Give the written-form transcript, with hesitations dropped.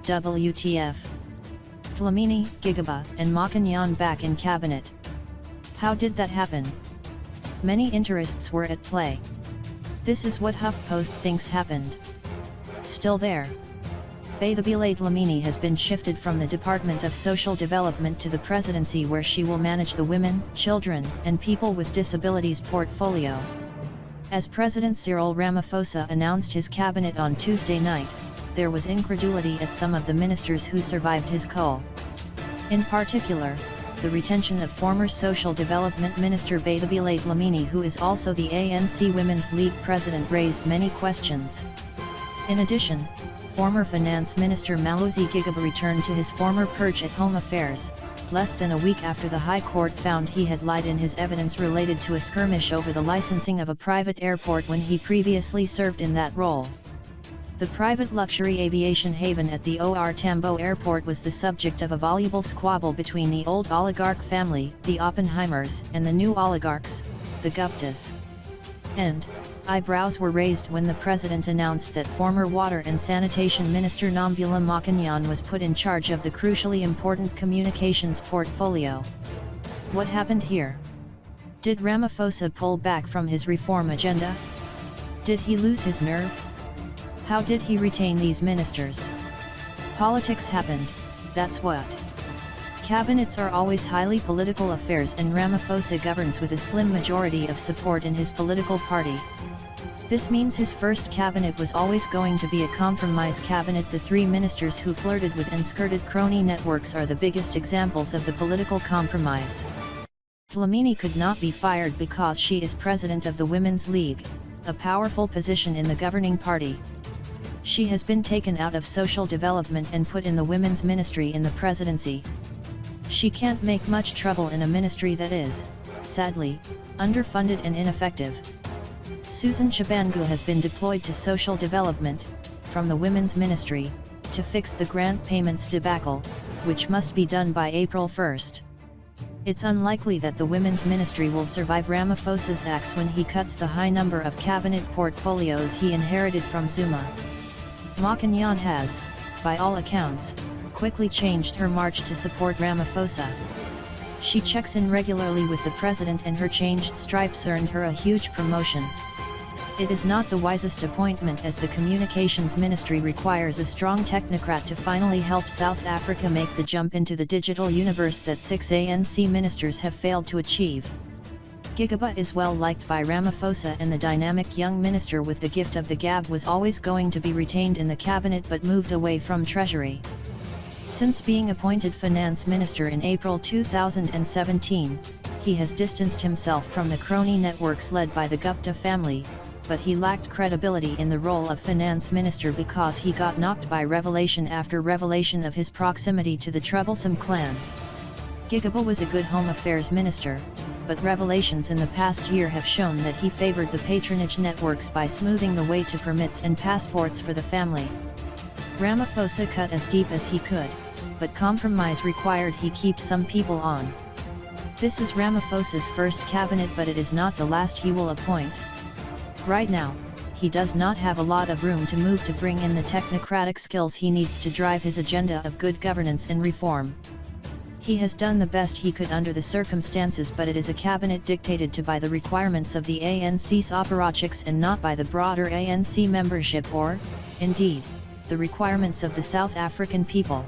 WTF? Dlamini, Gigaba, and Mokonyane back in cabinet. How did that happen? Many interests were at play. This is what HuffPost thinks happened. Still there. Bathabile Dlamini has been shifted from the Department of Social Development to the presidency, where she will manage the women, children, and people with disabilities portfolio. As President Cyril Ramaphosa announced his cabinet on Tuesday night, there was incredulity at some of the ministers who survived his cull. In particular, the retention of former Social Development Minister Bathabile Dlamini, who is also the ANC Women's League president, raised many questions. In addition, former Finance Minister Malusi Gigaba returned to his former perch at Home Affairs, less than a week after the High Court found he had lied in his evidence related to a skirmish over the licensing of a private airport when he previously served in that role. The private luxury aviation haven at the OR Tambo airport was the subject of a voluble squabble between the old oligarch family, the Oppenheimers, and the new oligarchs, the Guptas. And eyebrows were raised when the president announced that former Water and Sanitation Minister Bathabile Mokonyane was put in charge of the crucially important communications portfolio. What happened here? Did Ramaphosa pull back from his reform agenda? Did he lose his nerve? How did he retain these ministers? Politics happened, that's what. Cabinets are always highly political affairs, and Ramaphosa governs with a slim majority of support in his political party. This means his first cabinet was always going to be a compromise cabinet. The three ministers who flirted with and skirted crony networks are the biggest examples of the political compromise. Dlamini could not be fired because she is president of the Women's League, a powerful position in the governing party. She has been taken out of social development and put in the women's ministry in the presidency. She can't make much trouble in a ministry that is, sadly, underfunded and ineffective. Susan Chabangu has been deployed to social development, from the women's ministry, to fix the grant payments debacle, which must be done by April 1st. It's unlikely that the women's ministry will survive Ramaphosa's axe when he cuts the high number of cabinet portfolios he inherited from Zuma. Mokonyane has, by all accounts, quickly changed her march to support Ramaphosa. She checks in regularly with the president, and her changed stripes earned her a huge promotion. It is not the wisest appointment, as the communications ministry requires a strong technocrat to finally help South Africa make the jump into the digital universe that 6 ANC ministers have failed to achieve. Gigaba is well liked by Ramaphosa, and the dynamic young minister with the gift of the gab was always going to be retained in the cabinet but moved away from Treasury. Since being appointed Finance Minister in April 2017, he has distanced himself from the crony networks led by the Gupta family, but he lacked credibility in the role of Finance Minister because he got knocked by revelation after revelation of his proximity to the troublesome clan. Gigaba was a good Home Affairs Minister, but revelations in the past year have shown that he favored the patronage networks by smoothing the way to permits and passports for the family. Ramaphosa cut as deep as he could, but compromise required he keep some people on. This is Ramaphosa's first cabinet, but it is not the last he will appoint. Right now, he does not have a lot of room to move to bring in the technocratic skills he needs to drive his agenda of good governance and reform. He has done the best he could under the circumstances, but it is a cabinet dictated to by the requirements of the ANC's apparatchiks and not by the broader ANC membership or, indeed, the requirements of the South African people.